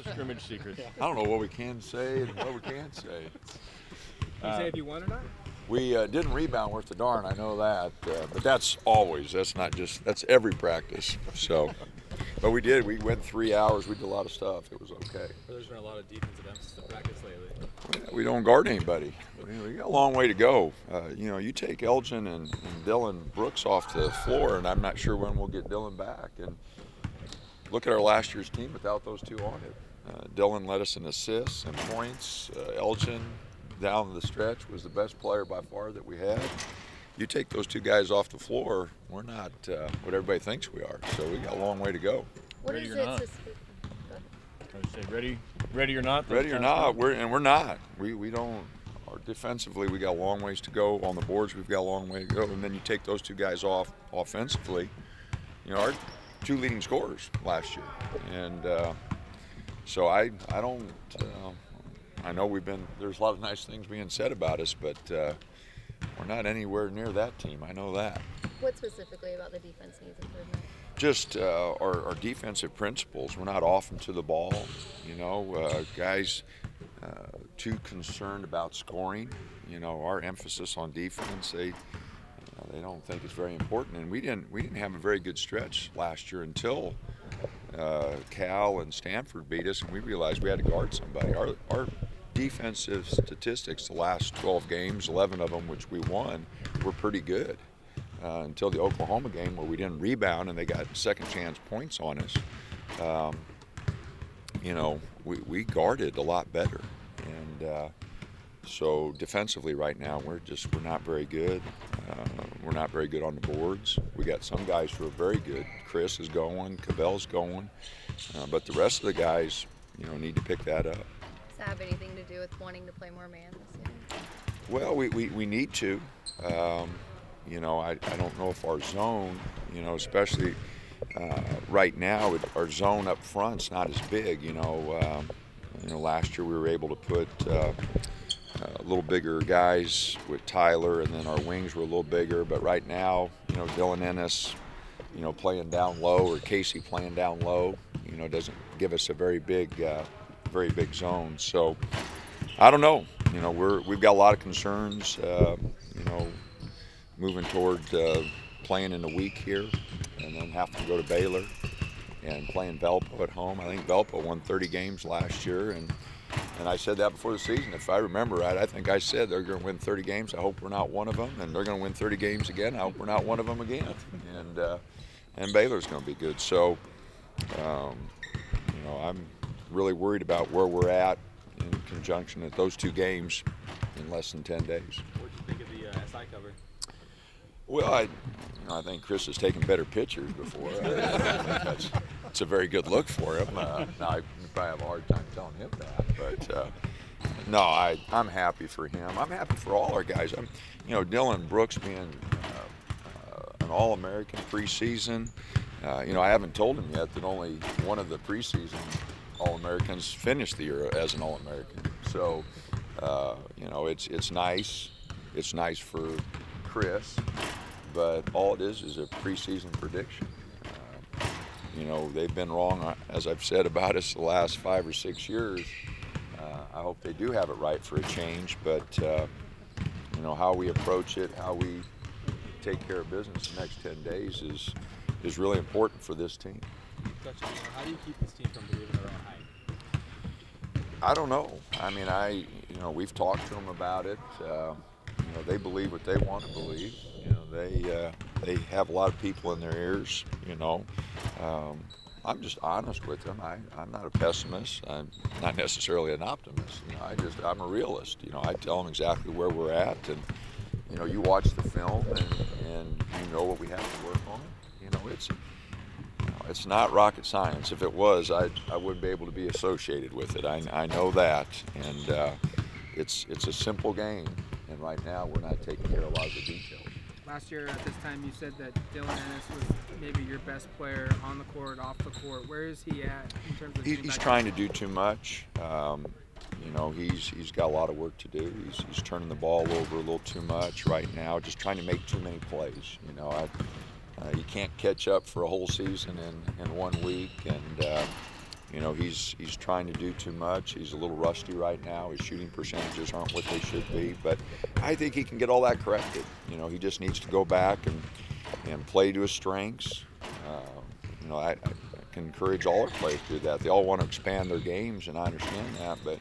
the scrimmage secrets. I don't know what we can say and what we can't say. You say if you won or not? We didn't rebound worth a darn, I know that, but that's always, that's every practice. So, but we did, we went 3 hours, we did a lot of stuff, it was okay. There's been a lot of defensive emphasis in practice lately. We don't guard anybody. We got a long way to go. You take Elgin and Dylan Brooks off the floor, and I'm not sure when we'll get Dylan back. And look at our last year's team without those two on it. Dylan led us in assists and points. Elgin, down the stretch, was the best player by far that we had. You take those two guys off the floor, we're not what everybody thinks we are. So we got a long way to go. What Ready is or it not? to I would say ready or not. Ready or not, we're not. We don't. Defensively, we got a long ways to go. On the boards, we've got a long way to go. And then you take those two guys off offensively. Our two leading scorers last year, and so I don't. I know there's a lot of nice things being said about us, but we're not anywhere near that team. I know that. What specifically about the defense needs improvement? Just our defensive principles. We're not often to the ball. Guys too concerned about scoring. Our emphasis on defense. They don't think it's very important, and we didn't have a very good stretch last year until Cal and Stanford beat us, and we realized we had to guard somebody. Our defensive statistics, the last 12 games, 11 of them which we won, were pretty good. Until the Oklahoma game where we didn't rebound and they got second chance points on us. We guarded a lot better, and so defensively right now we're not very good. We're not very good on the boards. We got some guys who are very good. Chris is going, Cabell's going, but the rest of the guys need to pick that up. Does that have anything to do with wanting to play more man this year? Well, we need to. I don't know if our zone, especially right now, our zone up front's not as big. Last year we were able to put a little bigger guys with Tyler, and then our wings were a little bigger. But right now, Dylan Ennis, playing down low, or Casey playing down low, doesn't give us a very big zone. So I don't know. We've got a lot of concerns. Moving toward playing in a week here, and then have to go to Baylor and playing Valpo at home. I think Valpo won 30 games last year, and I said that before the season. If I remember right, I think I said they're going to win 30 games. I hope we're not one of them, and they're going to win 30 games again. I hope we're not one of them again, and Baylor's going to be good. So, I'm really worried about where we're at in conjunction at those two games in less than 10 days. What did you think of the SI cover? Well, I think Chris has taken better pictures before. It's a very good look for him. Now, I probably have a hard time telling him that, but no, I'm happy for him. I'm happy for all our guys. Dylan Brooks being an All-American preseason. I haven't told him yet that only one of the preseason All-Americans finished the year as an All-American. So, it's nice. It's nice for Chris, but all it is a preseason prediction. They've been wrong, as I've said about us the last 5 or 6 years. I hope they do have it right for a change, but how we approach it, how we take care of business the next 10 days is really important for this team. How do you keep this team from believing their own hype? I don't know. We've talked to them about it. They believe what they want to believe. They have a lot of people in their ears. I'm just honest with them. I'm not a pessimist. I'm not necessarily an optimist. I'm a realist. I tell them exactly where we're at, and you watch the film and you know what we have to work on. It's not rocket science. If it was, I wouldn't be able to be associated with it. I know that, and it's a simple game. And right now, we're not taking care of a lot of the details. Last year at this time, you said that Dylan Ennis was maybe your best player on the court, off the court. Where is he at in terms of? He's trying to do too much. He's got a lot of work to do. He's turning the ball over a little too much right now. Just trying to make too many plays. You can't catch up for a whole season in 1 week, and You know, he's trying to do too much. He's a little rusty right now. His shooting percentages aren't what they should be, but I think he can get all that corrected. You know, he just needs to go back and play to his strengths. You know, I can encourage all our players to do that. They all want to expand their games, and I understand that, but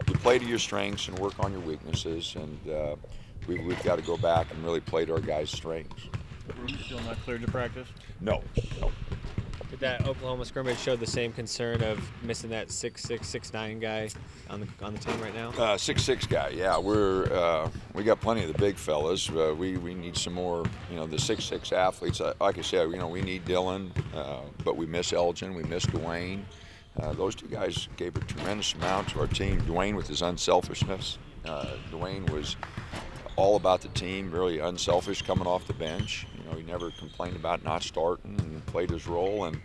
you play to your strengths and work on your weaknesses, and we've got to go back and really play to our guys' strengths. Still not cleared to practice? No. Did that Oklahoma scrimmage show the same concern of missing that 6'6", 6'9" guy on the team right now? 6'6" guy, yeah. We got plenty of the big fellas. We need some more, you know, the 6'6" athletes. Like I said, you know, we need Dylan, but we miss Elgin, we miss Dwayne. Those two guys gave a tremendous amount to our team. Dwayne with his unselfishness. Dwayne was all about the team, really unselfish coming off the bench. You know, he never complained about not starting and played his role. And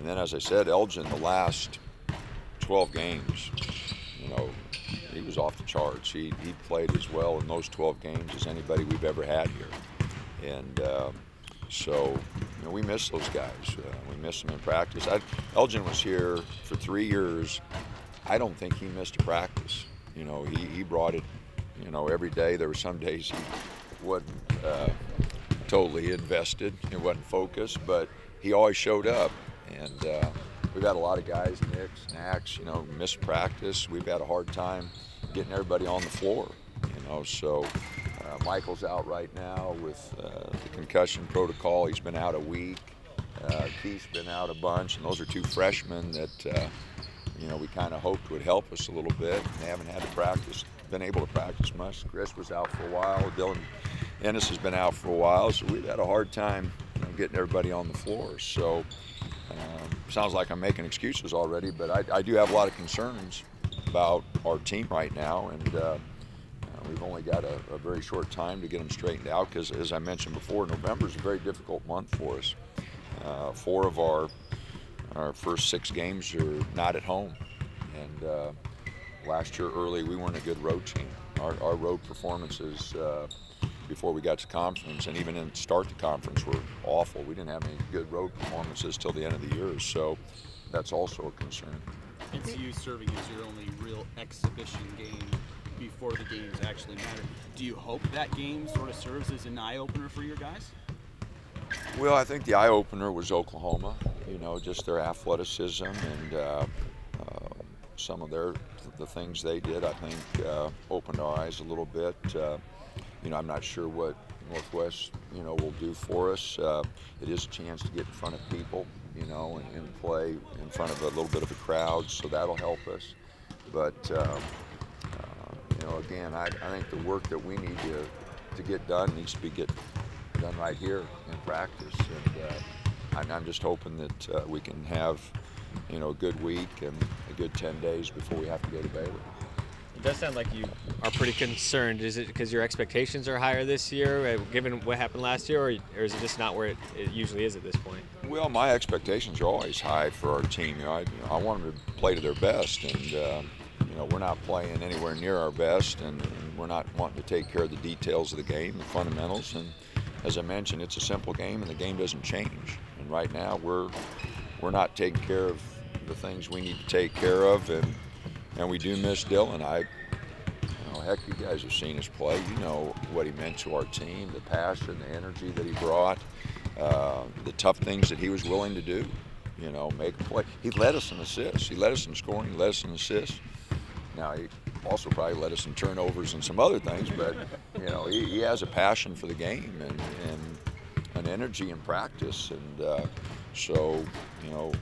then, as I said, Elgin, the last 12 games, you know, he was off the charts. He played as well in those 12 games as anybody we've ever had here. And so, you know, we miss those guys. We miss them in practice. Elgin was here for 3 years. I don't think he missed a practice. You know, he brought it, you know, every day. There were some days he wasn't totally invested. He wasn't focused, but he always showed up. And we've had a lot of guys, Nicks, Knacks, you know, miss practice. We've had a hard time getting everybody on the floor, you know. So Michael's out right now with the concussion protocol. He's been out a week. Keith's been out a bunch, and those are two freshmen that, you know, we kind of hoped would help us a little bit. They haven't had to practice, been able to practice much. Chris was out for a while. Dylan Ennis has been out for a while, so we've had a hard time, you know, getting everybody on the floor. So sounds like I'm making excuses already, but I do have a lot of concerns about our team right now, and we've only got a very short time to get them straightened out because, as I mentioned before, November is a very difficult month for us. 4 of our first 6 games are not at home, and last year early we weren't a good road team. Our road performances before we got to conference, and even in start the conference, were awful. We didn't have any good road performances till the end of the year, so that's also a concern. NCU serving as your only real exhibition game before the games actually matter. Do you hope that game sort of serves as an eye-opener for your guys? Well, I think the eye-opener was Oklahoma, you know, just their athleticism and some of the things they did, I think, opened our eyes a little bit. You know, I'm not sure what Northwest, you know, will do for us. It is a chance to get in front of people, you know, and play in front of a little bit of a crowd, so that'll help us. But, you know, again, I think the work that we need to get done needs to be done right here in practice. And I'm just hoping that we can have, you know, a good week and a good 10 days before we have to go to Baylor. It does sound like you are pretty concerned. Is it because your expectations are higher this year, given what happened last year, or is it just not where it usually is at this point? Well, my expectations are always high for our team. You know, I want them to play to their best, and you know, we're not playing anywhere near our best, and we're not wanting to take care of the details of the game, the fundamentals. And as I mentioned, it's a simple game, and the game doesn't change. And right now, we're not taking care of the things we need to take care of, and we do miss Dylan. You know, heck, you guys have seen us play. You know what he meant to our team, the passion, the energy that he brought, the tough things that he was willing to do. You know, make a play. He led us in assists. He led us in scoring. He led us in assists. Now, he also probably led us in turnovers and some other things, but, you know, he has a passion for the game and an energy in practice. And so, you know,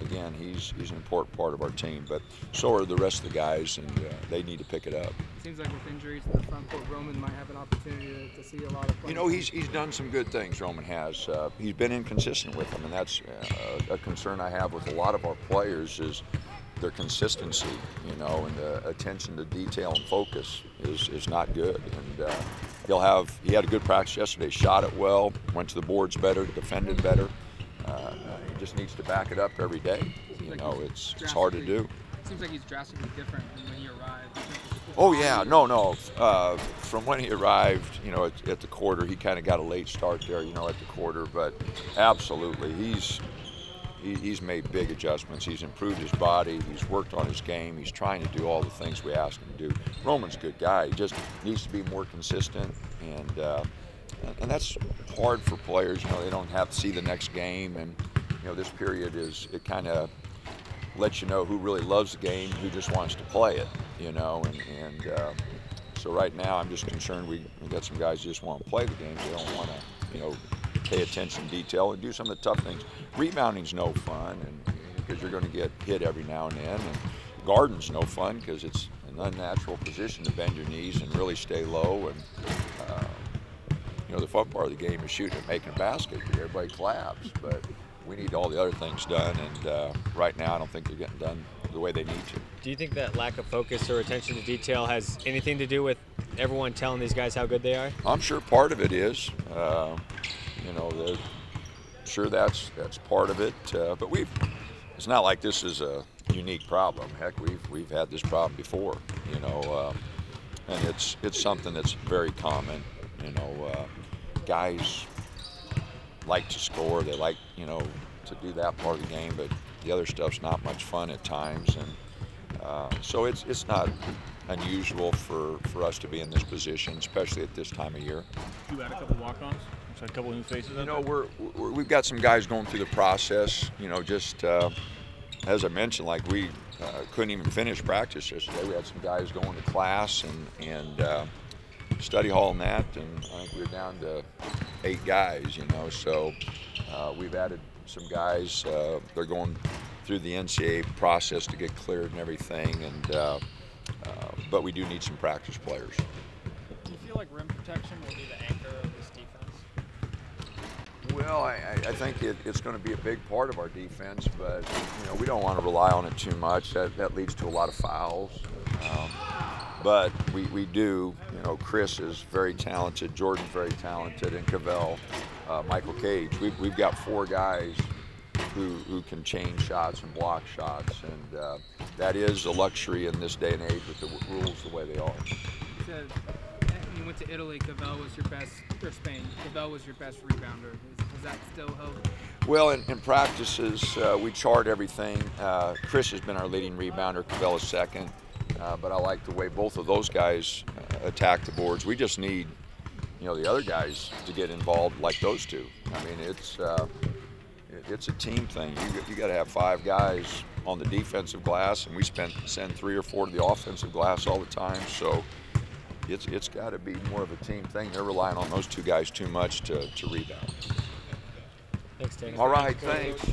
again, he's an important part of our team, but so are the rest of the guys, and they need to pick it up. It seems like with injuries to the front court, Roman might have an opportunity to see a lot of play. You know, he's done some good things, Roman has. He's been inconsistent with them, and that's a concern I have with a lot of our players is their consistency, you know, and the attention to detail and focus is not good. And he had a good practice yesterday, shot it well, went to the boards better, defended better. He just needs to back it up every day. You know, it's hard to do. It seems like he's drastically different than when he arrived. Oh yeah, no. From when he arrived, you know, at the quarter, he kind of got a late start there, you know, at the quarter. But absolutely, he's made big adjustments. He's improved his body. He's worked on his game. He's trying to do all the things we ask him to do. Roman's a good guy. He just needs to be more consistent, and that's hard for players. You know, they don't have to see the next game, and you know, this period it kind of lets you know who really loves the game, who just wants to play it. You know, so right now I'm just concerned we got some guys who just want to play the game. They don't want to, you know, pay attention to detail and do some of the tough things. Rebounding's no fun, and because you're going to get hit every now and then, and guarding's no fun because it's an unnatural position to bend your knees and really stay low. And you know, the fun part of the game is shooting and making a basket because everybody claps, but we need all the other things done, and right now I don't think they're getting done the way they need to. Do you think that lack of focus or attention to detail has anything to do with everyone telling these guys how good they are? I'm sure part of it is. You know, sure that's part of it, but it's not like this is a unique problem. Heck, we've had this problem before, you know, and it's something that's very common. You know, guys like to score. They like, you know, to do that part of the game, but the other stuff's not much fun at times, and so it's not unusual for us to be in this position, especially at this time of year. You had a couple walk-ons. A couple new faces. You know, we've got some guys going through the process. You know, just as I mentioned, like we couldn't even finish practice yesterday. We had some guys going to class and study hall and that, and I think we were down to 8 guys. You know, so we've added some guys. They're going through the NCAA process to get cleared and everything, and but we do need some practice players. Do you feel like rim protection will be the anchor of this defense? Well, I think it's going to be a big part of our defense, but you know, we don't want to rely on it too much. That leads to a lot of fouls. But we do. You know, Chris is very talented, Jordan's very talented, and Cavell, Michael Cage. We've got 4 guys who can change shots and block shots, and that is a luxury in this day and age with the rules the way they are. You went to Italy, Cavell was your best, or Spain, Cavell was your best rebounder. Does that still hold? Well, in practices, we chart everything. Chris has been our leading rebounder, Cavell is second, but I like the way both of those guys attack the boards. We just need, you know, the other guys to get involved like those two. I mean, it's a team thing. You got to have 5 guys on the defensive glass, and we send 3 or 4 to the offensive glass all the time. So it's got to be more of a team thing. They're relying on those 2 guys too much to rebound. Thanks, Dan. All right, thanks.